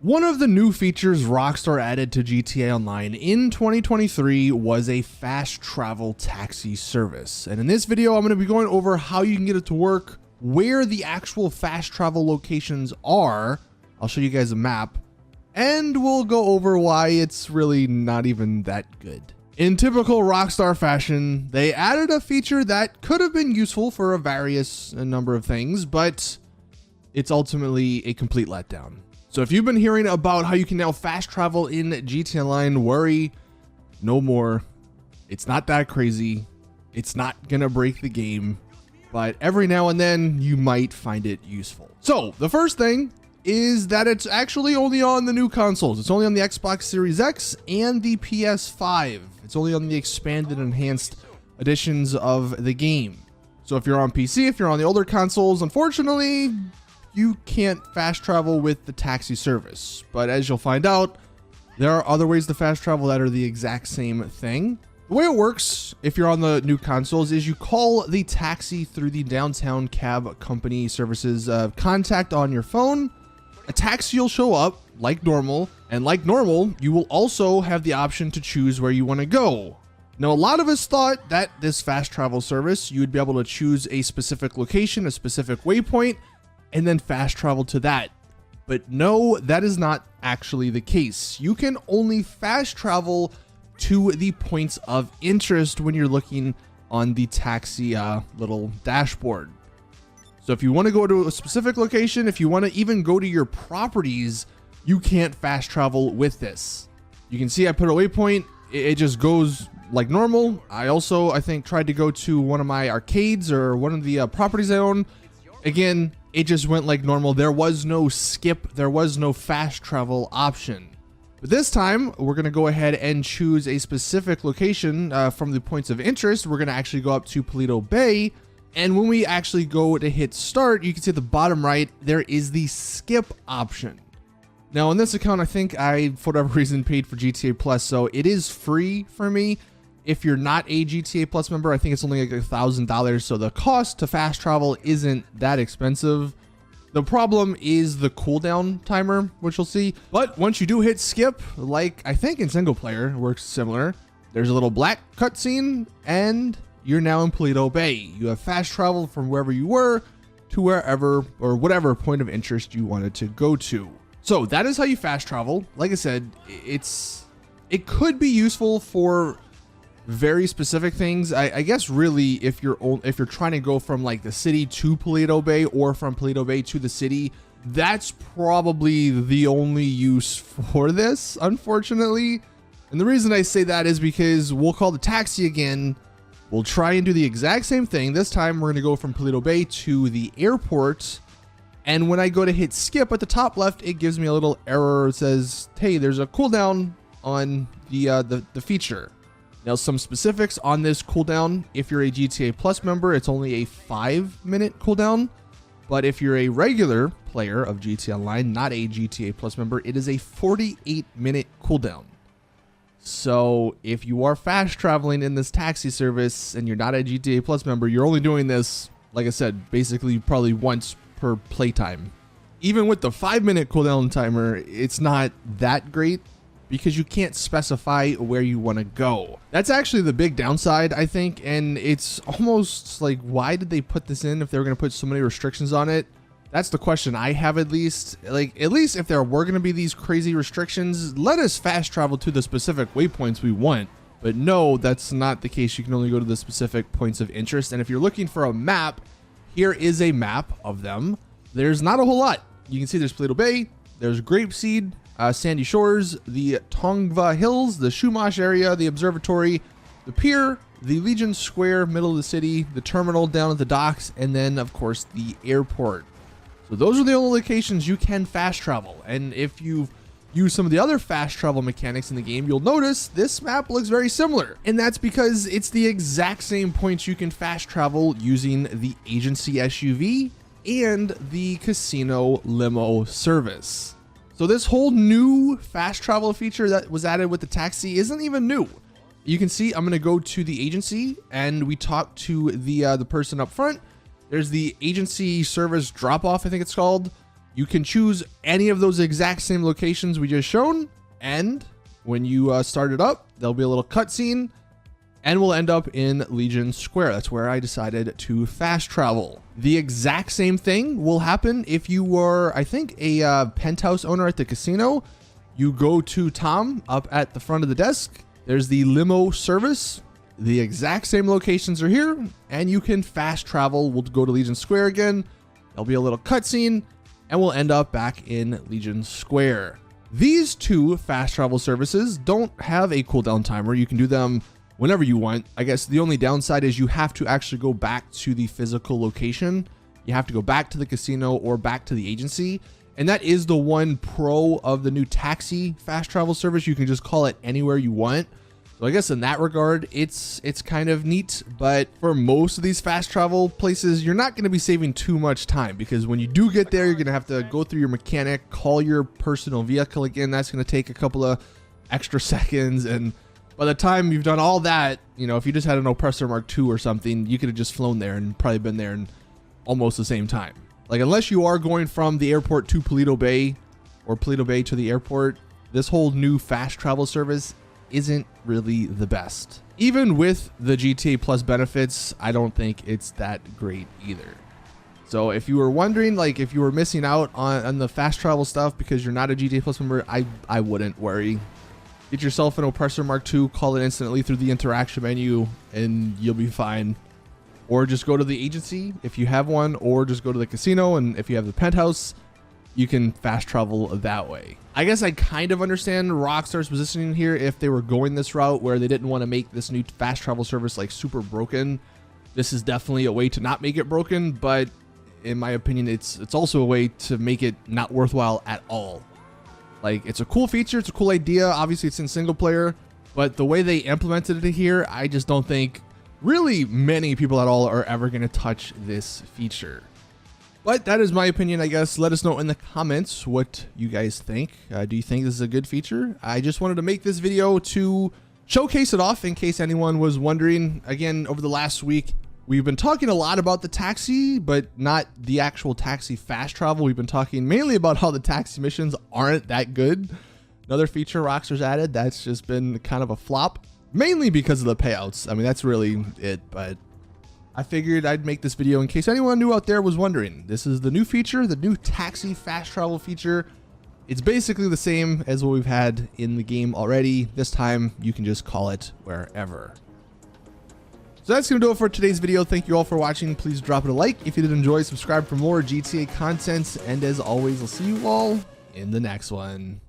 One of the new features Rockstar added to GTA Online in 2023 was a fast travel taxi service. And in this video, I'm going to be going over how you can get it to work, where the actual fast travel locations are. I'll show you guys a map, and we'll go over why it's really not even that good. In typical Rockstar fashion, they added a feature that could have been useful for a number of things, but it's ultimately a complete letdown. So if you've been hearing about how you can now fast travel in GTA Online, worry no more. It's not that crazy. It's not gonna break the game, but every now and then you might find it useful. So the first thing is that it's actually only on the new consoles. It's only on the Xbox Series X and the PS5. It's only on the expanded, enhanced editions of the game. So if you're on PC, if you're on the older consoles, unfortunately, you can't fast travel with the taxi service. But as you'll find out, there are other ways to fast travel that are the exact same thing. The way it works, if you're on the new consoles, is you call the taxi through the downtown cab company services contact on your phone. A taxi will show up like normal, and like normal, you will also have the option to choose where you want to go. Now, a lot of us thought that this fast travel service, you would be able to choose a specific location, a specific waypoint, and then fast travel to that. But no, that is not actually the case. You can only fast travel to the points of interest when you're looking on the taxi little dashboard. So if you want to go to a specific location, if you want to even go to your properties, you can't fast travel with this. You can see I put a waypoint. It just goes like normal. I think tried to go to one of my arcades or one of the properties I own. Again, it just went like normal. There was no skip. There was no fast travel option. But this time, we're going to go ahead and choose a specific location from the points of interest. We're going to actually go up to Paleto Bay. And when we actually go to hit start, you can see at the bottom right, there is the skip option. Now on this account, I think I, for whatever reason, paid for GTA Plus. So it is free for me. If you're not a GTA Plus member, I think it's only like $1,000. So the cost to fast travel isn't that expensive. The problem is the cooldown timer, which you'll see. But once you do hit skip, like I think in single player, it works similar. There's a little black cutscene and you're now in Paleto Bay. You have fast traveled from wherever you were to wherever or whatever point of interest you wanted to go to. So that is how you fast travel. Like I said, it could be useful for very specific things. I guess really if you're trying to go from like the city to Paleto Bay or from Paleto Bay to the city, that's probably the only use for this, unfortunately. And the reason I say that is because we'll call the taxi again. We'll try and do the exact same thing. This time we're going to go from Paleto Bay to the airport. And when I go to hit skip at the top left, it gives me a little error. It says, hey, there's a cooldown on the feature. Now, some specifics on this cooldown. If you're a GTA Plus member, it's only a 5-minute cooldown. But if you're a regular player of GTA Online, not a GTA Plus member, it is a 48-minute cooldown. So if you are fast traveling in this taxi service and you're not a GTA Plus member, you're only doing this, like I said, basically probably once per playtime. Even with the 5-minute cooldown timer, it's not that great because you can't specify where you want to go. That's actually the big downside, I think. And it's almost like, why did they put this in if they were going to put so many restrictions on it? That's the question I have, at least. Like, at least if there were going to be these crazy restrictions, let us fast travel to the specific waypoints we want. But no, that's not the case. You can only go to the specific points of interest. And if you're looking for a map, here is a map of them. There's not a whole lot. You can see there's Paleto Bay, there's Grapeseed, Sandy Shores, the Tongva Hills, the Shumash area, the observatory, the pier, the Legion Square, middle of the city, the terminal down at the docks, and then of course the airport. So those are the only locations you can fast travel. And if you've used some of the other fast travel mechanics in the game, you'll notice this map looks very similar. And that's because it's the exact same points you can fast travel using the agency SUV and the casino limo service. So this whole new fast travel feature that was added with the taxi isn't even new. You can see I'm going to go to the agency and we talk to the person up front. There's the agency service drop off, I think it's called. You can choose any of those exact same locations we just shown, and when you start it up, there'll be a little cutscene, and we'll end up in Legion Square. That's where I decided to fast travel. The exact same thing will happen if you were, I think, a penthouse owner at the casino. You go to Tom up at the front of the desk. There's the limo service. The exact same locations are here, and you can fast travel. We'll go to Legion Square again. There'll be a little cutscene, and we'll end up back in Legion Square. These two fast travel services don't have a cooldown timer. You can do them whenever you want. I guess the only downside is you have to actually go back to the physical location. You have to go back to the casino or back to the agency. And that is the one pro of the new taxi fast travel service. You can just call it anywhere you want. So I guess in that regard, it's kind of neat. But for most of these fast travel places, you're not going to be saving too much time, because when you do get there, you're going to have to go through your mechanic, call your personal vehicle again. That's going to take a couple of extra seconds. And by the time you've done all that, you know, if you just had an Oppressor Mark II or something, you could have just flown there and probably been there in almost the same time. Like, unless you are going from the airport to Paleto Bay or Paleto Bay to the airport, this whole new fast travel service isn't really the best. Even with the GTA Plus benefits, I don't think it's that great either. So if you were wondering, like, if you were missing out on the fast travel stuff because you're not a GTA Plus member, I wouldn't worry. Get yourself an Oppressor Mark II, call it instantly through the interaction menu, and you'll be fine. Or just go to the agency if you have one, or just go to the casino, and if you have the penthouse, you can fast travel that way. I guess I kind of understand Rockstar's positioning here if they were going this route where they didn't want to make this new fast travel service like super broken. This is definitely a way to not make it broken, but in my opinion, it's also a way to make it not worthwhile at all. Like, it's a cool feature, it's a cool idea. Obviously, it's in single player, but the way they implemented it here, I just don't think really many people at all are ever going to touch this feature. But that is my opinion, I guess. Let us know in the comments what you guys think. Do you think this is a good feature? I just wanted to make this video to showcase it off in case anyone was wondering. Again, over the last week, we've been talking a lot about the taxi, but not the actual taxi fast travel. We've been talking mainly about how the taxi missions aren't that good. Another feature Rockstar's added that's just been kind of a flop, mainly because of the payouts. I mean, that's really it, but I figured I'd make this video in case anyone new out there was wondering. This is the new feature, the new taxi fast travel feature. It's basically the same as what we've had in the game already. This time you can just call it wherever. So that's going to do it for today's video. Thank you all for watching. Please drop it a like if you did enjoy, subscribe for more GTA content, and as always, I'll see you all in the next one.